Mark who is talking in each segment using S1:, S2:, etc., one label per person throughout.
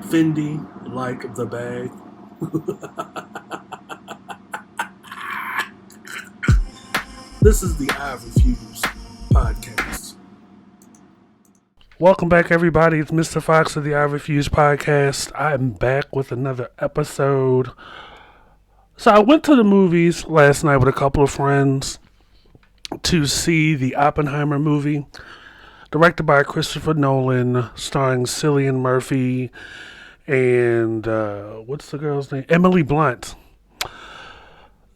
S1: Fendi, like the bag. This is the I Refuse podcast.
S2: Welcome back, everybody. It's Mr. Fox of the I Refuse podcast. I'm back with another episode. So I went to the movies last night with a couple of friends to see the Oppenheimer movie, directed by Christopher Nolan, starring Cillian Murphy and what's the girl's name? Emily Blunt.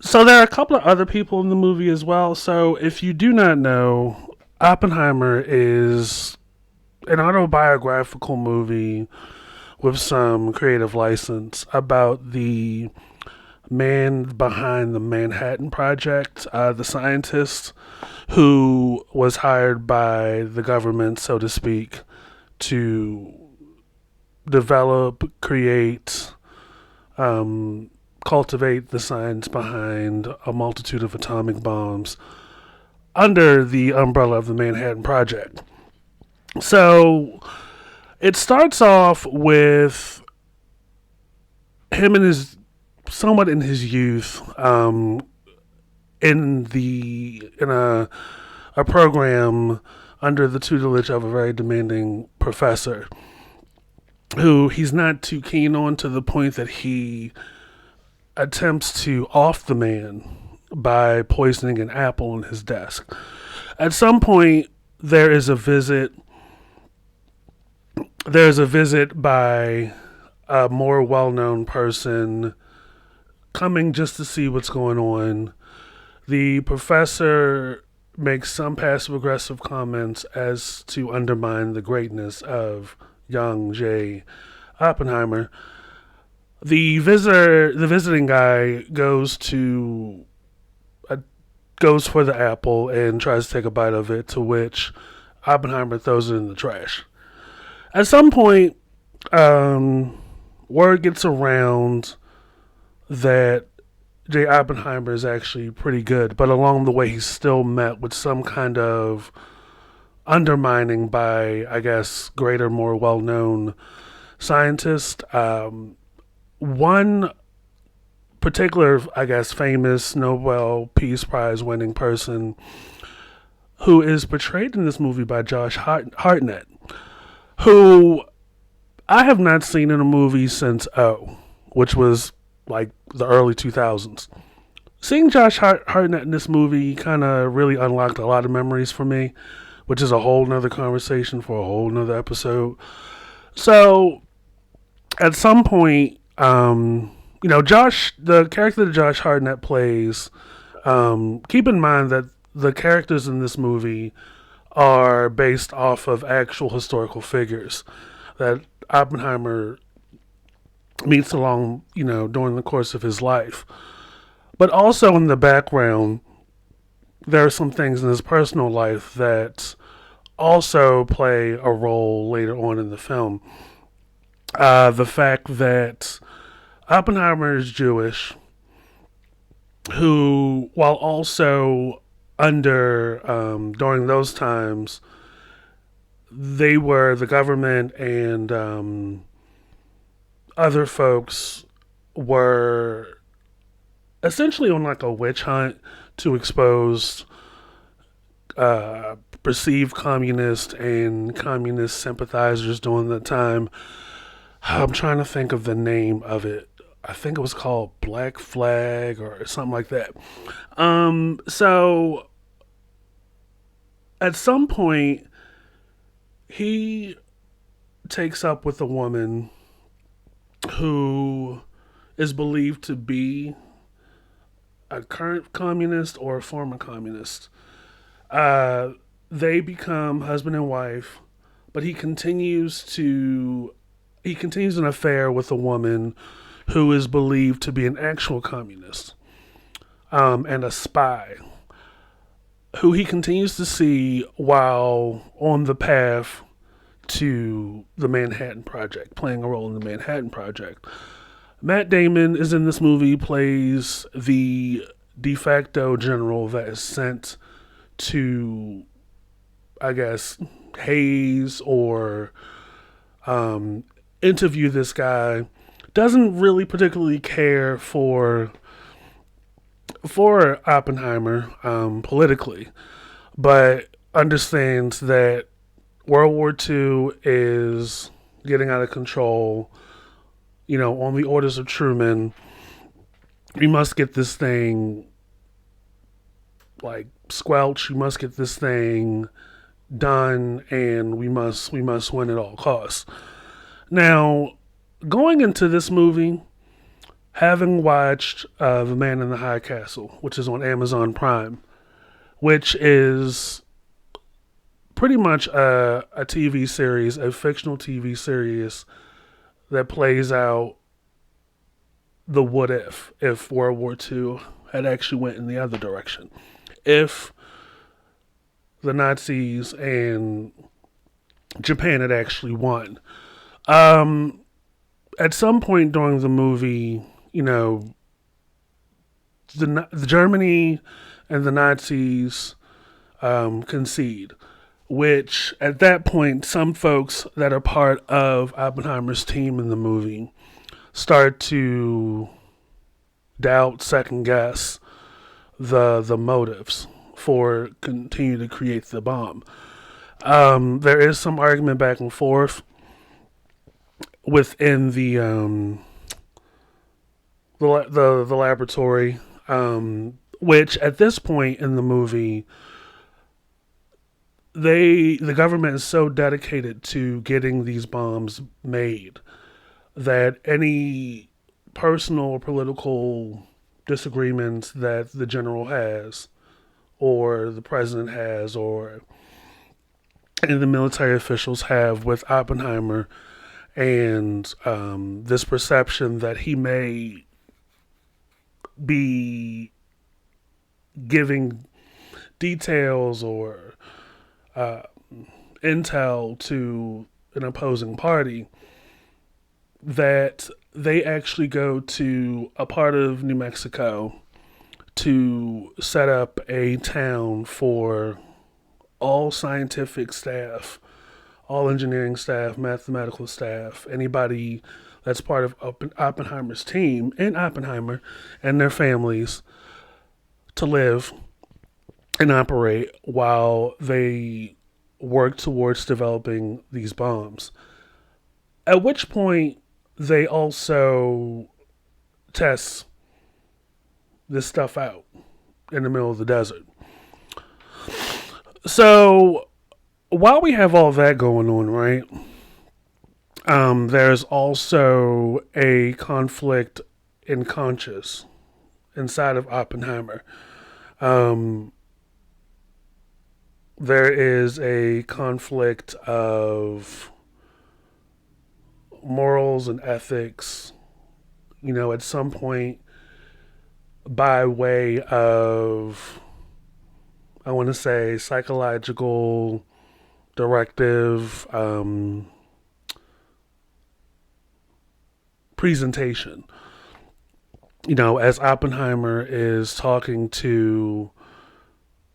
S2: So there are a couple of other people in the movie as well. So if you do not know, Oppenheimer is an autobiographical movie with some creative license about the man behind the Manhattan Project, the scientist who was hired by the government, so to speak, to develop, create, cultivate the science behind a multitude of atomic bombs under the umbrella of the Manhattan Project. So it starts off with him in his somewhat in his youth, in a program under the tutelage of a very demanding professor who he's not too keen on, to the point that he attempts to off the man by poisoning an apple on his desk. At some point, there is a visit. There's a visit by a more well-known person coming just to see what's going on. The professor makes some passive-aggressive comments as to undermine the greatness of young J. Oppenheimer. The visiting guy goes for the apple and tries to take a bite of it, to which Oppenheimer throws it in the trash. At some point, word gets around that J. Oppenheimer is actually pretty good, but along the way he's still met with some kind of undermining by, I guess, greater, more well-known scientists. One particular, I guess, famous Nobel Peace Prize winning person who is portrayed in this movie by Josh Hartnett, who I have not seen in a movie since O, which was like the early 2000s. Seeing Josh Hartnett in this movie kind of really unlocked a lot of memories for me, which is a whole nother conversation for a whole nother episode. So at some point, the character that Josh Hartnett plays, keep in mind that the characters in this movie are based off of actual historical figures that Oppenheimer meets along, during the course of his life. But also in the background, there are some things in his personal life that also play a role later on in the film. The fact that Oppenheimer is Jewish, who, while also during those times, the government and other folks were essentially on like a witch hunt to expose perceived communist and communist sympathizers during the time. I'm trying to think of the name of it. I think it was called Black Flag or something like that. So at some point, he takes up with a woman who is believed to be a current communist or a former communist. They become husband and wife, but he continues an affair with a woman who is believed to be an actual communist, and a spy, who he continues to see while on the path to the Manhattan Project, playing a role in the Manhattan Project. Matt Damon is in this movie, plays the de facto general that is sent to, I guess, haze or interview this guy, doesn't really particularly care for Oppenheimer politically, but understands that World War II is getting out of control. On the orders of Truman, we must get this thing like squelched. We must get this thing done, and we must win at all costs. Now, going into this movie, having watched The Man in the High Castle, which is on Amazon Prime, which is pretty much a TV series, a fictional TV series that plays out the what if World War II had actually went in the other direction. If the Nazis and Japan had actually won. At some point during the movie, the Germany and the Nazis concede, which at that point, some folks that are part of Oppenheimer's team in the movie start to doubt, second guess the motives for continue to create the bomb. There is some argument back and forth within the laboratory, which at this point in the movie, the government is so dedicated to getting these bombs made that any personal or political disagreements that the general has, or the president has, or any of the military officials have with Oppenheimer, and this perception that he may be giving details or intel to an opposing party, that they actually go to a part of New Mexico to set up a town for all scientific staff, all engineering staff, mathematical staff, anybody that's part of Oppenheimer's team in Oppenheimer and their families to live and operate while they work towards developing these bombs. At which point, they also test this stuff out in the middle of the desert. So, while we have all that going on, right, there's also a conflict in conscience inside of Oppenheimer. There is a conflict of morals and ethics, at some point, by way of, I want to say, psychological directive presentation. As Oppenheimer is talking to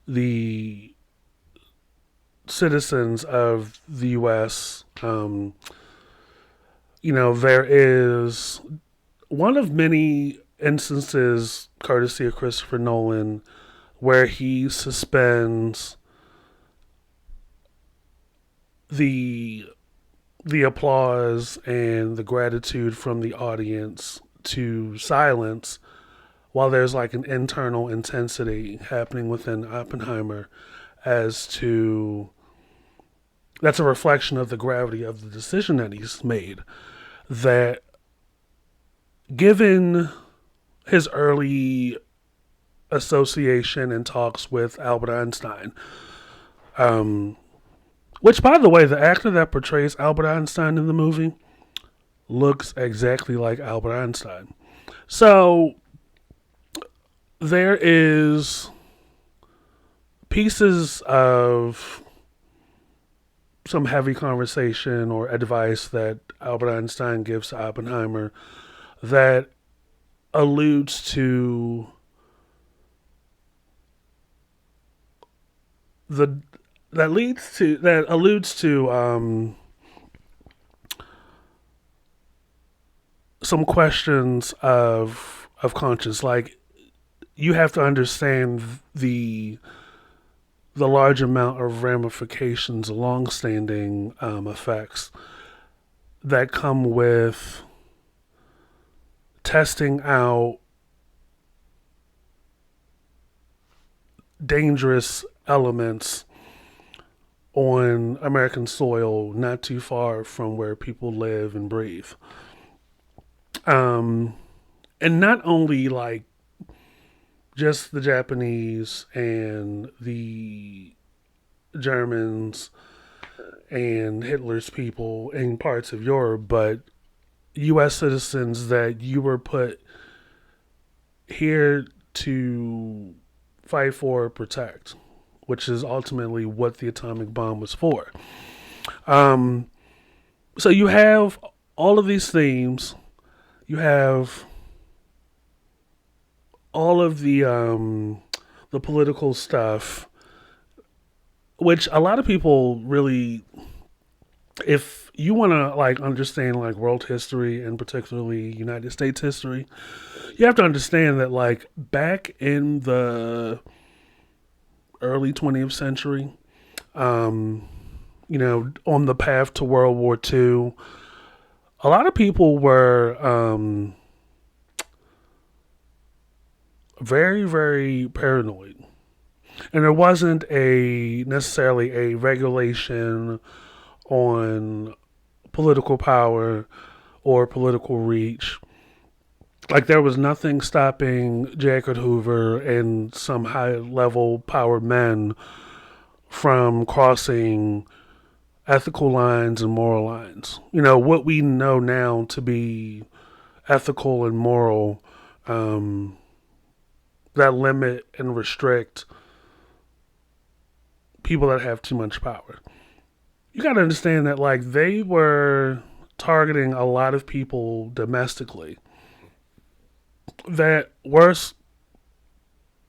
S2: the citizens of the U.S., there is one of many instances, courtesy of Christopher Nolan, where he suspends the applause and the gratitude from the audience to silence, while there's like an internal intensity happening within Oppenheimer as to that's a reflection of the gravity of the decision that he's made. That given his early association and talks with Albert Einstein, which, by the way, the actor that portrays Albert Einstein in the movie looks exactly like Albert Einstein. So there is pieces of some heavy conversation or advice that Albert Einstein gives to Oppenheimer that alludes to that alludes to some questions of conscience. Like, you have to understand the large amount of ramifications, long-standing effects that come with testing out dangerous elements on American soil, not too far from where people live and breathe. Um, and not only like just the Japanese and the Germans and Hitler's people in parts of Europe, but U.S. citizens that you were put here to fight for or protect, which is ultimately what the atomic bomb was for. Um, so you have all of these themes. You have all of the political stuff, which a lot of people really, if you want to like understand like world history and particularly United States history, you have to understand that like back in the early 20th century, on the path to World War II, a lot of people were very, very paranoid. And there wasn't necessarily a regulation on political power or political reach. Like, there was nothing stopping J. Edgar Hoover and some high level power men from crossing ethical lines and moral lines. What we know now to be ethical and moral, that limit and restrict people that have too much power. You got to understand that like they were targeting a lot of people domestically that were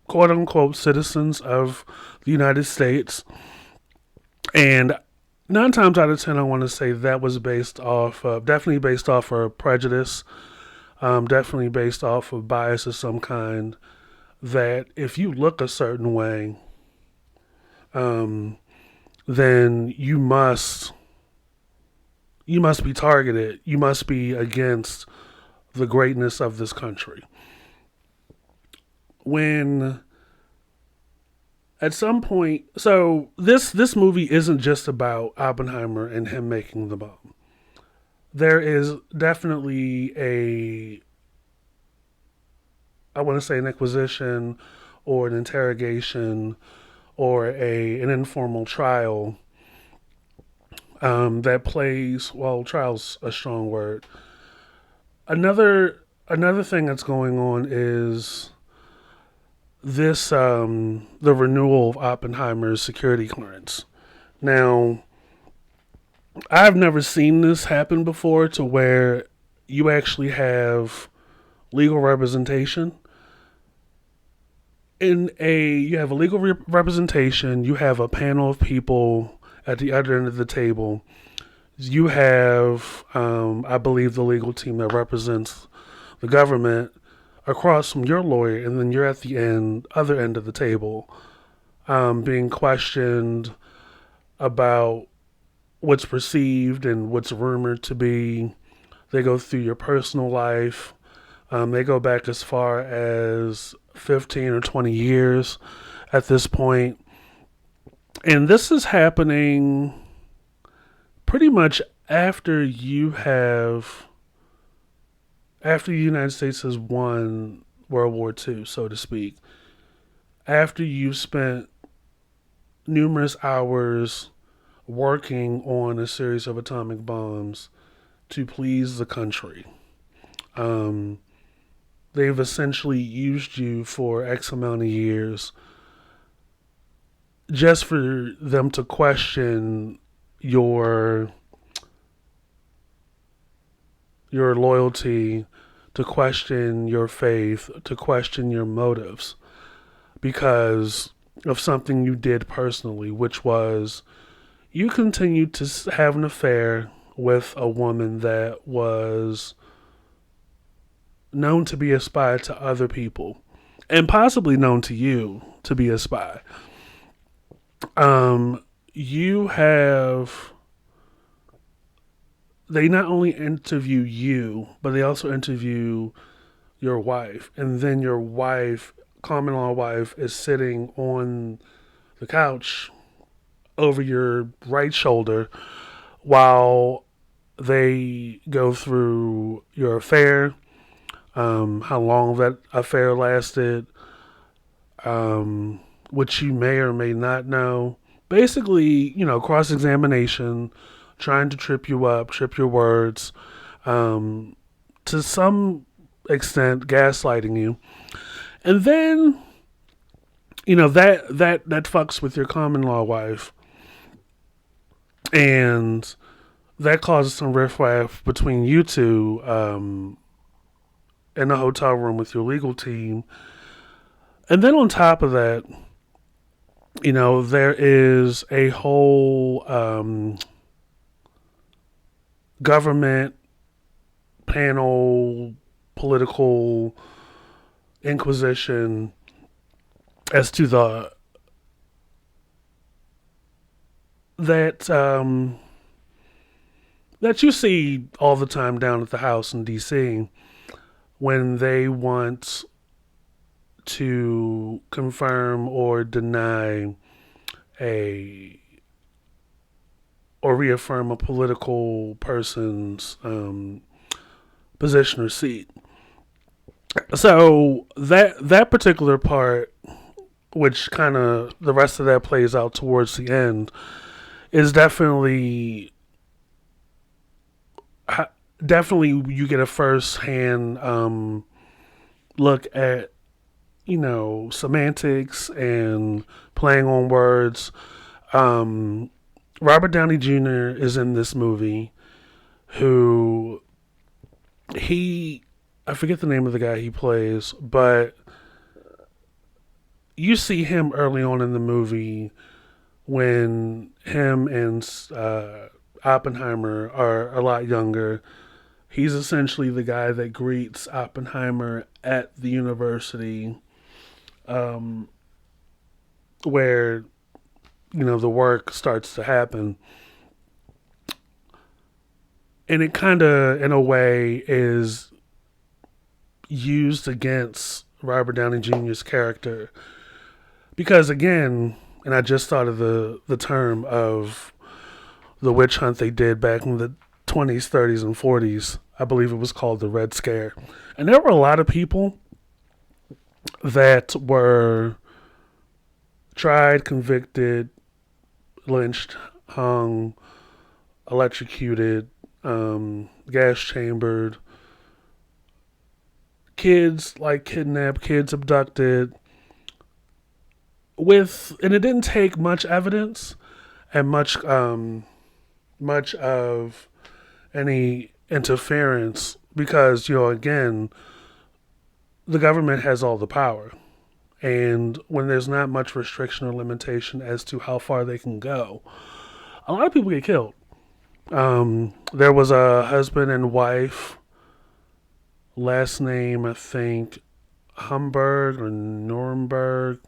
S2: quote unquote citizens of the United States. And 9 times out of 10, I want to say that was definitely based off of prejudice, definitely based off of bias of some kind. That if you look a certain way, then you must be targeted. You must be against the greatness of this country. When at some point, so this movie isn't just about Oppenheimer and him making the bomb. There is definitely I want to say an inquisition or an interrogation or an informal trial that plays, well, trial's a strong word. Another thing that's going on is this the renewal of Oppenheimer's security clearance. Now, I've never seen this happen before to where you actually have legal representation. You have a legal representation, you have a panel of people at the other end of the table. You have, I believe, the legal team that represents the government across from your lawyer, and then you're at the other end of the table, being questioned about what's perceived and what's rumored to be. They go through your personal life. They go back as far as 15 or 20 years at this point. And this is happening pretty much after the United States has won World War II, so to speak. After you've spent numerous hours working on a series of atomic bombs to please the country. They've essentially used you for X amount of years just for them to question your loyalty, to question your faith, to question your motives because of something you did personally, which was you continued to have an affair with a woman that was known to be a spy to other people, and possibly known to you to be a spy. You have they not only interview you, but they also interview your wife, and then your wife, common law wife, is sitting on the couch over your right shoulder while they go through your affair, how long that affair lasted, which you may or may not know. Basically, cross examination, trying to trip you up, trip your words, to some extent, gaslighting you. And then, that fucks with your common law wife. And that causes some riffraff between you two in a hotel room with your legal team. And then on top of that, there is a whole government panel, political inquisition as to that that you see all the time down at the house in DC when they want to confirm or deny a or reaffirm a political person's position or seat. So that particular part, which kind of the rest of that plays out towards the end, is definitely you get a first hand look at semantics and playing on words. Robert Downey Jr. is in this movie, who I forget the name of the guy he plays, but you see him early on in the movie when him and Oppenheimer are a lot younger. He's essentially the guy that greets Oppenheimer at the university, where the work starts to happen. And it kind of, in a way, is used against Robert Downey Jr.'s character. Because, again, and I just thought of the term of the witch hunt they did back in the 20s, 30s, and 40s. I believe it was called the Red Scare. And there were a lot of people that were tried, convicted, lynched, hung, electrocuted, gas chambered, kids kidnapped, kids abducted, and it didn't take much evidence and much of any interference, because again, the government has all the power, and when there's not much restriction or limitation as to how far they can go, a lot of people get killed. There was a husband and wife, last name I think Humberg or Nuremberg,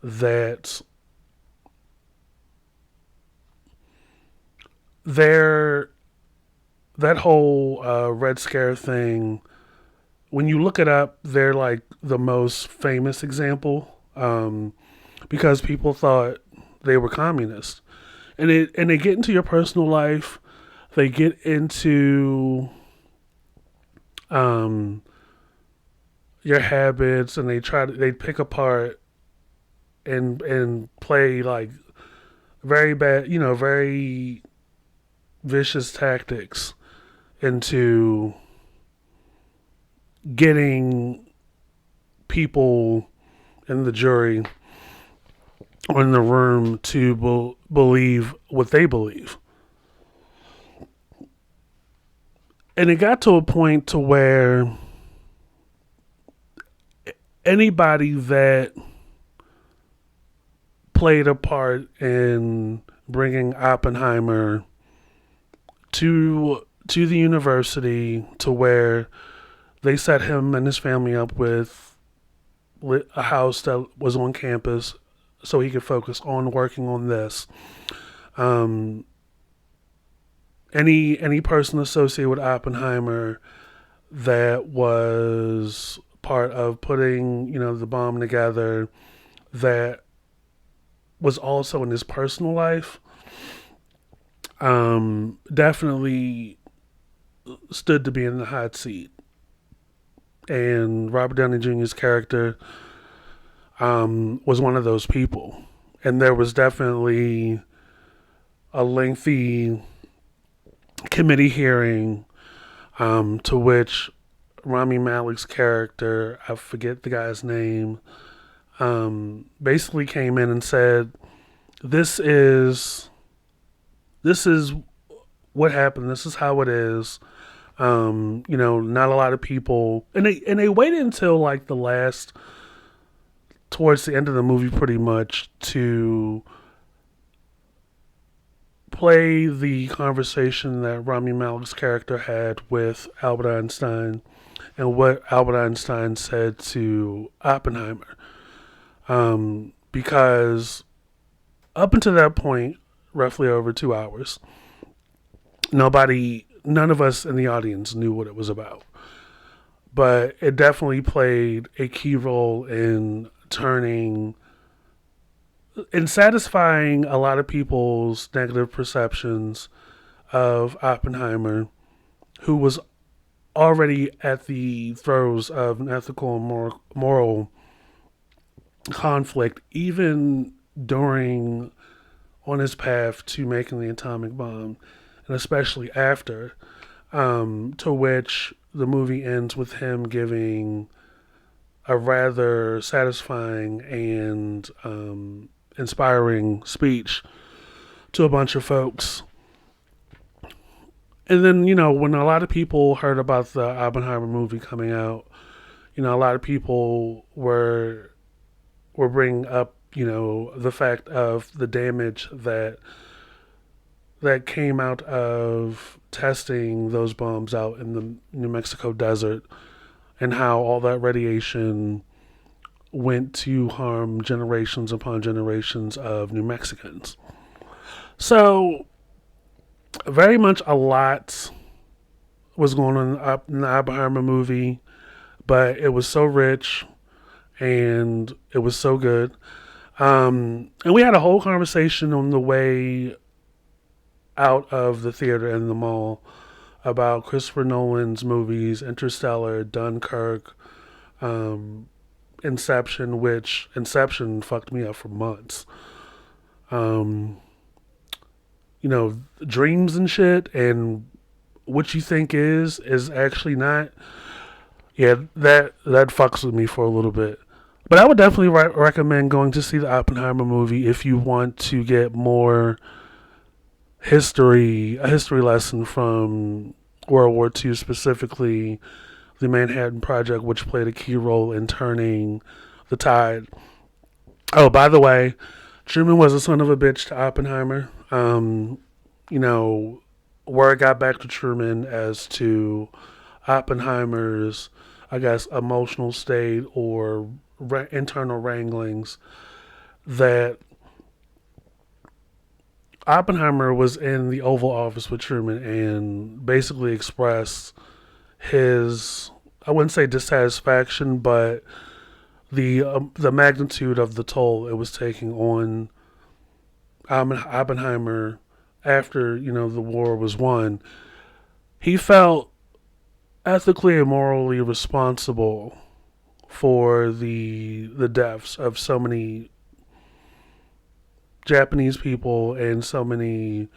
S2: that that whole Red Scare thing, when you look it up, they're like the most famous example, because people thought they were communists, and they get into your personal life, they get into your habits, and they pick apart and play like very bad, very vicious tactics into getting people in the jury or in the room to believe what they believe. And it got to a point to where anybody that played a part in bringing Oppenheimer to the university to where they set him and his family up with a house that was on campus so he could focus on working on this. Um, any person associated with Oppenheimer that was part of putting, the bomb together, that was also in his personal life, definitely stood to be in the hot seat. And Robert Downey Jr.'s character was one of those people. And there was definitely a lengthy committee hearing to which Rami Malek's character, I forget the guy's name, basically came in and said, "This is what happened. This is how it is." Not a lot of people, and they waited until like towards the end of the movie, pretty much, to play the conversation that Rami Malek's character had with Albert Einstein and what Albert Einstein said to Oppenheimer. Because up until that point, roughly over 2 hours, none of us in the audience knew what it was about. But it definitely played a key role in satisfying a lot of people's negative perceptions of Oppenheimer, who was already at the throes of an ethical and moral conflict, even on his path to making the atomic bomb, and especially after, to which the movie ends with him giving a rather satisfying and inspiring speech to a bunch of folks. And then, when a lot of people heard about the Oppenheimer movie coming out, a lot of people were bringing up, the fact of the damage that came out of testing those bombs out in the New Mexico desert, and how all that radiation went to harm generations upon generations of New Mexicans. So, very much a lot was going on in the Oppenheimer movie, but it was so rich and it was so good. And we had a whole conversation on the way out of the theater in the mall about Christopher Nolan's movies, Interstellar, Dunkirk, Inception, which Inception fucked me up for months. Dreams and shit, and what you think is actually not. Yeah, that fucks with me for a little bit. But I would definitely recommend going to see the Oppenheimer movie if you want to get more a history lesson from World War II, specifically the Manhattan Project, which played a key role in turning the tide. Oh, by the way, Truman was a son of a bitch to Oppenheimer. Word got back to Truman as to Oppenheimer's, I guess, emotional state or internal wranglings, that Oppenheimer was in the Oval Office with Truman and basically expressed his, I wouldn't say dissatisfaction, but the magnitude of the toll it was taking on Oppenheimer after the war was won. He felt ethically and morally responsible for the deaths of so many Japanese people and so many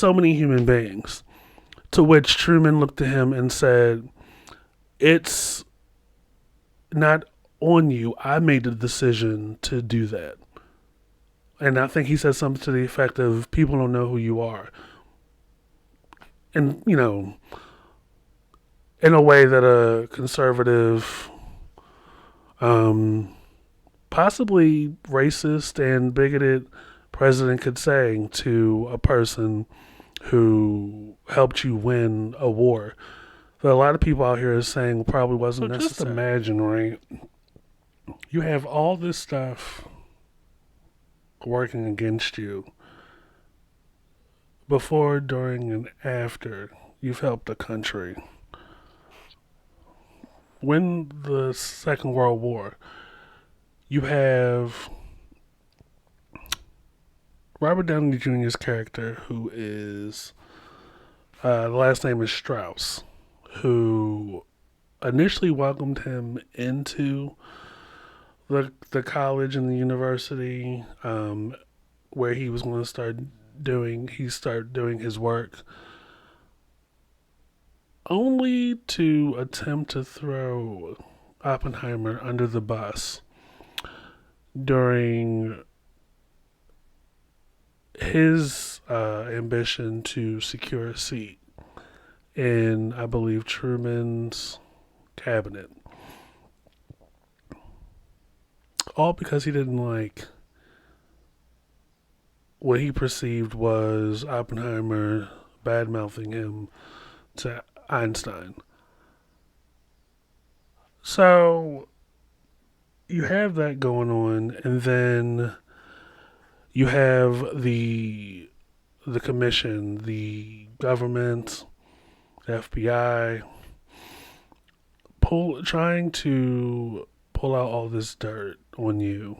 S2: human beings. To which Truman looked at him and said, "It's not on you. I made the decision to do that." And I think he said something to the effect of, "People don't know who you are." And, in a way that a conservative, possibly racist and bigoted president could say to a person who helped you win a war. that a lot of people out here are saying probably wasn't necessary. Just
S1: necessary.
S2: imagine, right? You have all this stuff working against you before, during, and after you've helped the country. When the Second World War, you have Robert Downey Jr.'s character, who is the last name is Strauss, who initially welcomed him into the college and the university, where he was going to start doing his work, only to attempt to throw Oppenheimer under the bus during his ambition to secure a seat in, I believe, Truman's cabinet. All because he didn't like what he perceived was Oppenheimer bad mouthing him to Einstein. So you have that going on, and then you have the commission, the government, the FBI, trying to pull out all this dirt on you,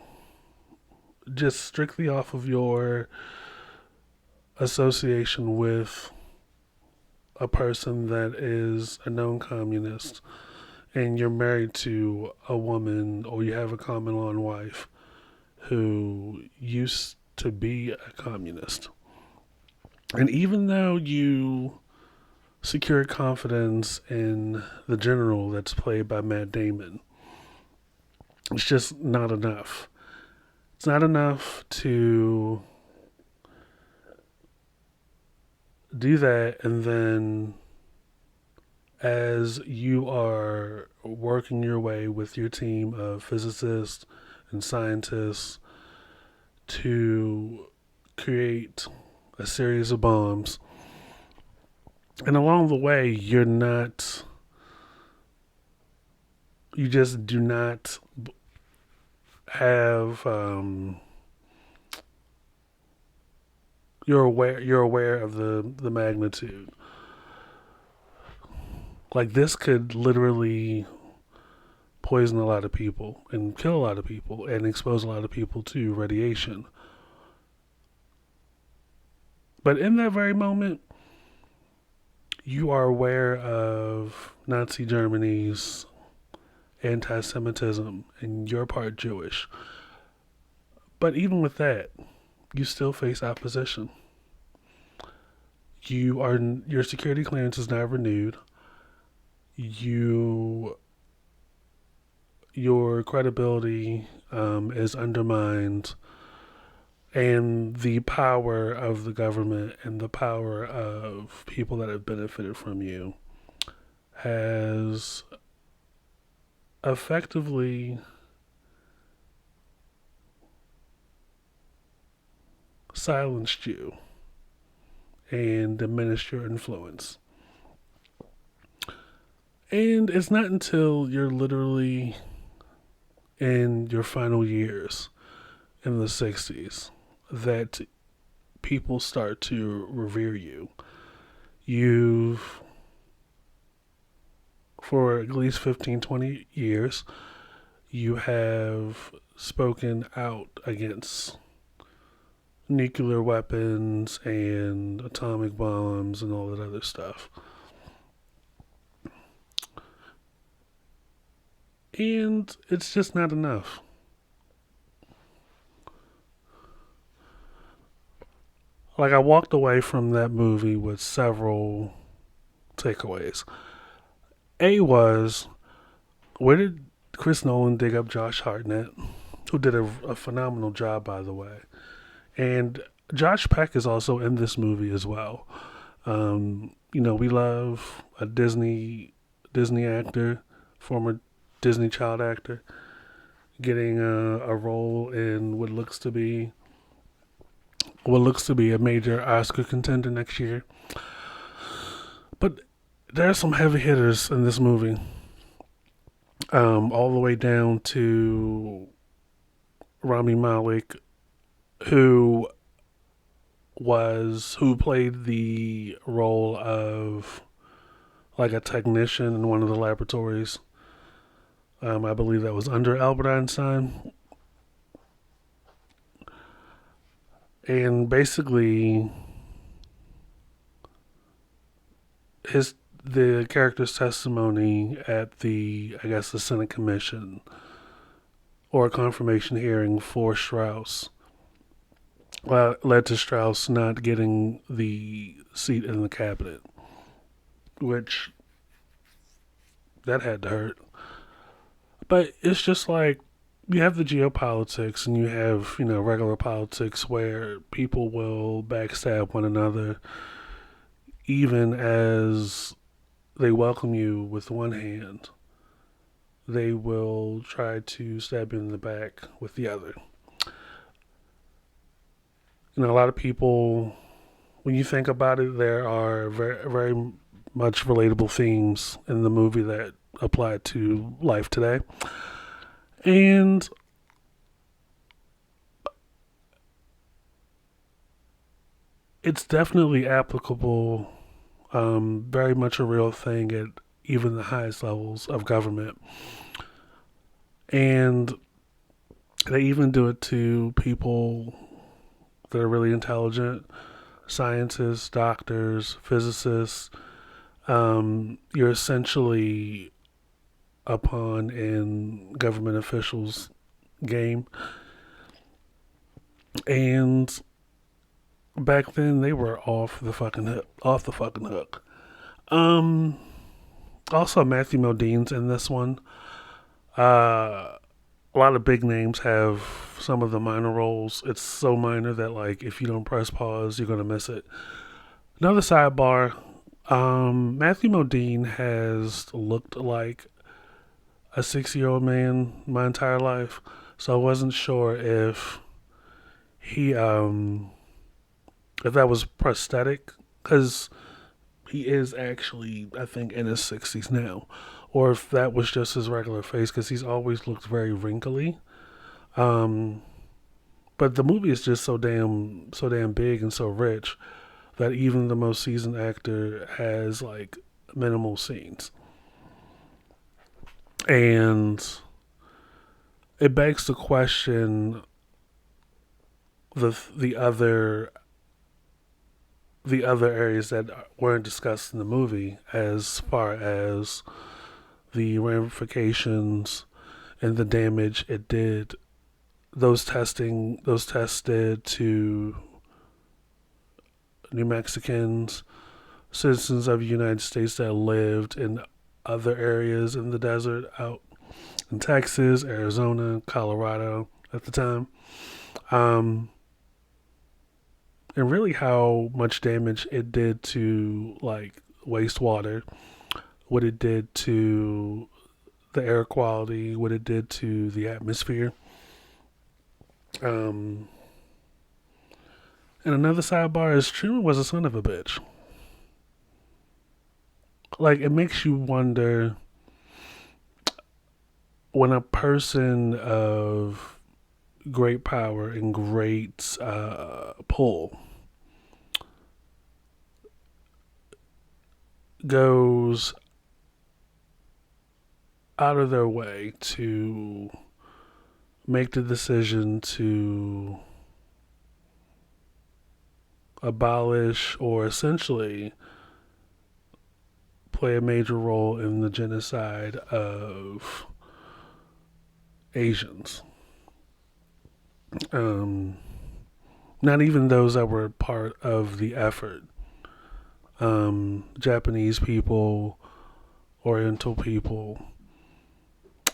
S2: just strictly off of your association with a person that is a known communist, and you're married to a woman, or you have a common law wife who used to be a communist. And even though you secure confidence in the general that's played by Matt Damon, it's just not enough. It's not enough to do that, and then as you are working your way with your team of physicists and scientists to create a series of bombs, and along the way you just do not have you're aware of the magnitude. Like, this could literally poison a lot of people and kill a lot of people and expose a lot of people to radiation. But in that very moment, you are aware of Nazi Germany's anti-Semitism, and you're part Jewish. But even with that, you still face opposition. Your security clearance is not renewed. Your credibility is undermined, and the power of the government and the power of people that have benefited from you has effectively silenced you and diminished your influence. And it's not until you're literally in your final years in the 60s that people start to revere you. You've, for at least 15, 20 years, you have spoken out against nuclear weapons and atomic bombs and all that other stuff. And it's just not enough. Like, I walked away from that movie with several takeaways. A was, where did Chris Nolan dig up Josh Hartnett, who did a phenomenal job, by the way. And Josh Peck is also in this movie as well. We love a Disney actor, former Disney child actor, getting a role in what looks to be a major Oscar contender next year. But There are some heavy hitters in this movie, all the way down to Rami Malek, who who played the role of like a technician in one of the laboratories. I believe that was under Albert Einstein, and basically his the character's testimony at the I guess the Senate commission or a confirmation hearing for Strauss led to Strauss not getting the seat in the cabinet, which that had to hurt. But it's just like you have the geopolitics and you have, regular politics where people will backstab one another even as they welcome you with one hand. They will try to stab you in the back with the other. A lot of people, when you think about it, there are very, very much relatable themes in the movie that apply to life today. And it's definitely applicable, very much a real thing at even the highest levels of government. And they even do it to people that are really intelligent scientists, doctors, physicists. You're essentially a pawn in government officials' game. And back then, they were off the fucking hook. Off the fucking hook. Um, Also, Matthew Modine's in this one. A lot of big names have some of the minor roles. It's so minor that like if you don't press pause, you're gonna miss it. Another sidebar: Matthew Modine has looked like a 6-year-old man my entire life, so I wasn't sure he if that was prosthetic because he is actually I think in his 60s now, or if that was just his regular face because he's always looked very wrinkly. Um, but the movie is just so damn big and so rich that even the most seasoned actor has like minimal scenes. And it begs to question the other areas that weren't discussed in the movie as far as the ramifications and the damage it did those tests did to New Mexicans, citizens of the United States that lived in other areas in the desert out in Texas, Arizona, Colorado at the time. Um, and really how much damage it did to like wastewater, what it did to the air quality, what it did to the atmosphere. Um, and another sidebar is Truman was a son of a bitch. Like it makes you wonder when a person of great power and great pull goes out of their way to make the decision to abolish or essentially play a major role in the genocide of Asians. Um, Not even those that were part of the effort. Japanese people, Oriental people,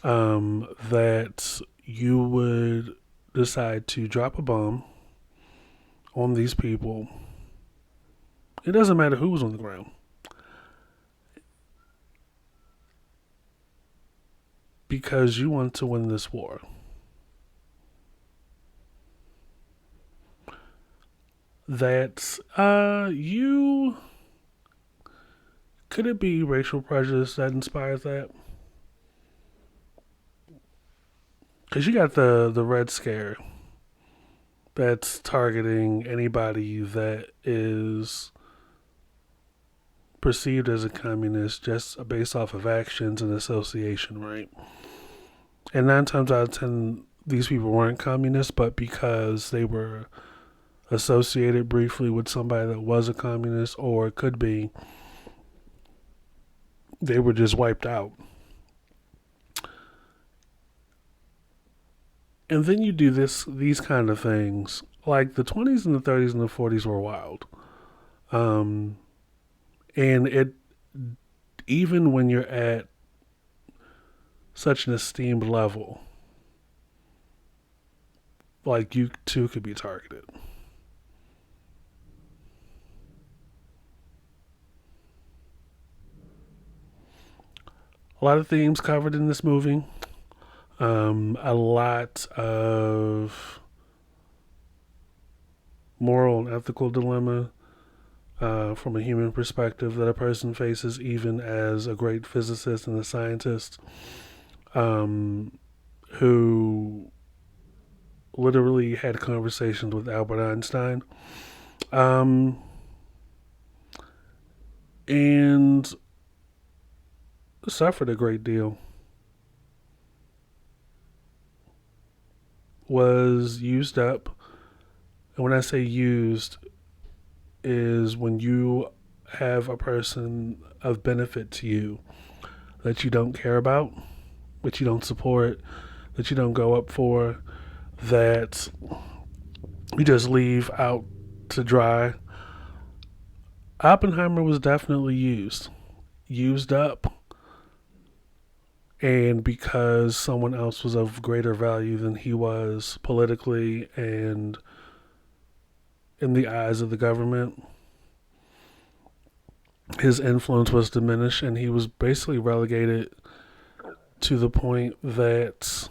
S2: that you would decide to drop a bomb on these people. It doesn't matter who was on the ground. Because you want to win this war. That you Could it be racial prejudice that inspires that? Because you got the Red Scare that's targeting anybody that is perceived as a communist just based off of actions and association, right? And 9 times out of 10, these people weren't communists, but because they were associated briefly with somebody that was a communist, or it could be they were just wiped out. And then you do these kind of things. Like the 20s and the 30s and the 40s were wild. Um, and it, even when you're at such an esteemed level, like you too could be targeted. A lot of themes covered in this movie. A lot of moral and ethical dilemma from a human perspective that a person faces, even as a great physicist and a scientist who literally had conversations with Albert Einstein. Um, and suffered a great deal. Was used up. And when I say used, is when you have a person of benefit to you that you don't care about, that you don't support, that you don't go up for, that you just leave out to dry. Oppenheimer was definitely used up, and because someone else was of greater value than he was politically and in the eyes of the government, his influence was diminished, and he was basically relegated to the point that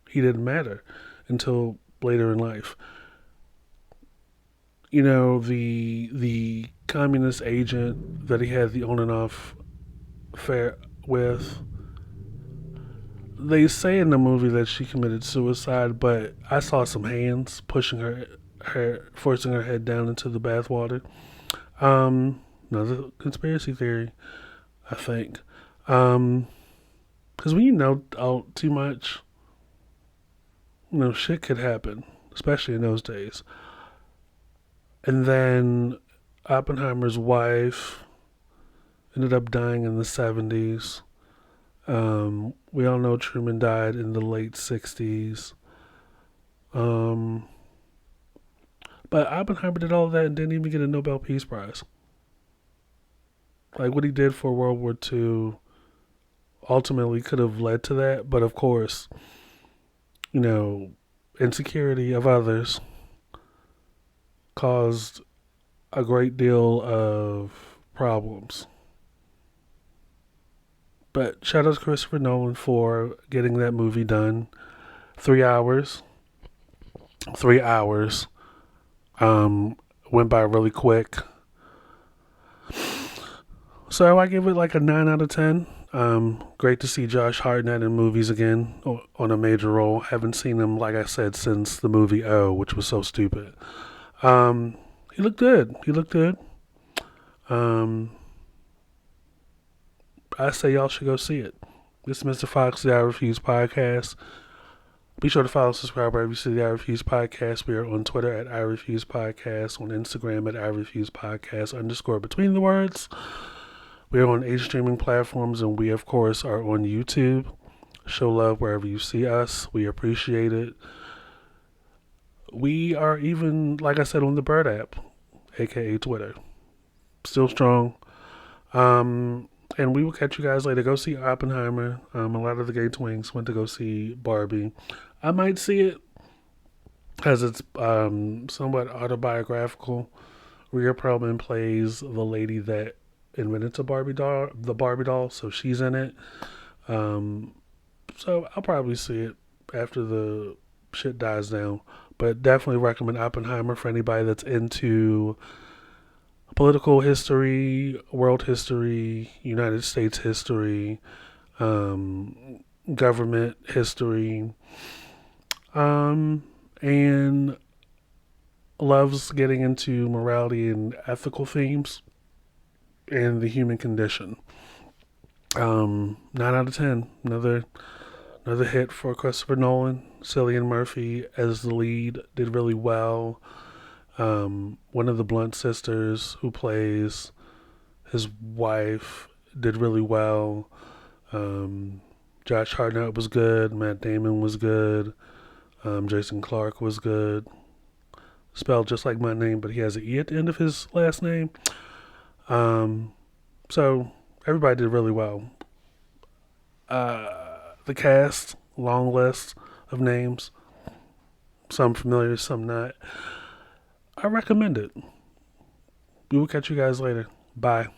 S2: he didn't matter until later in life. You know, the communist agent that he had the on and off affair with, they say in the movie that she committed suicide, but I saw some hands pushing her forcing her head down into the bathwater. Another conspiracy theory, I think. Because when you know too much, shit could happen, especially in those days. And then Oppenheimer's wife ended up dying in the 70s. We all know Truman died in the late 60s. But Oppenheimer did all that and didn't even get a Nobel Peace Prize. Like what he did for World War II ultimately could have led to that, but of course, insecurity of others caused a great deal of problems. But shout out to Christopher Nolan for getting that movie done. 3 hours. 3 hours. Went by really quick. So I give it like a 9 out of 10. Great to see Josh Hartnett in movies again on a major role. Haven't seen him, like I said, since the movie O, which was so stupid. He looked good. I say y'all should go see it. This is Mr. Fox, the I Refuse podcast. Be sure to follow, subscribe wherever you see the I Refuse podcast. We are on Twitter at I Refuse Podcast, on Instagram at I Refuse Podcast _ between the words. We are on 8 streaming platforms, and we, of course, are on YouTube. Show love wherever you see us. We appreciate it. We are even, like I said, on the Bird app, aka Twitter. Still strong. And we will catch you guys later. Go see Oppenheimer. A lot of the gay twinks went to go see Barbie. I might see it because it's somewhat autobiographical. Rhea Perlman plays the lady that invented the Barbie doll, so she's in it. So I'll probably see it after the shit dies down. But definitely recommend Oppenheimer for anybody that's into political history, world history, United States history, um, government history, and loves getting into morality and ethical themes and the human condition. 9 out of 10. Another hit for Christopher Nolan. Cillian Murphy as the lead did really well. One of the Blunt sisters who plays his wife did really well. Josh Hartnett was good. Matt Damon was good. Jason Clarke was good. Spelled just like my name, but he has an E at the end of his last name. So everybody did really well. The cast, long list of names. Some familiar, some not. I recommend it. We will catch you guys later. Bye.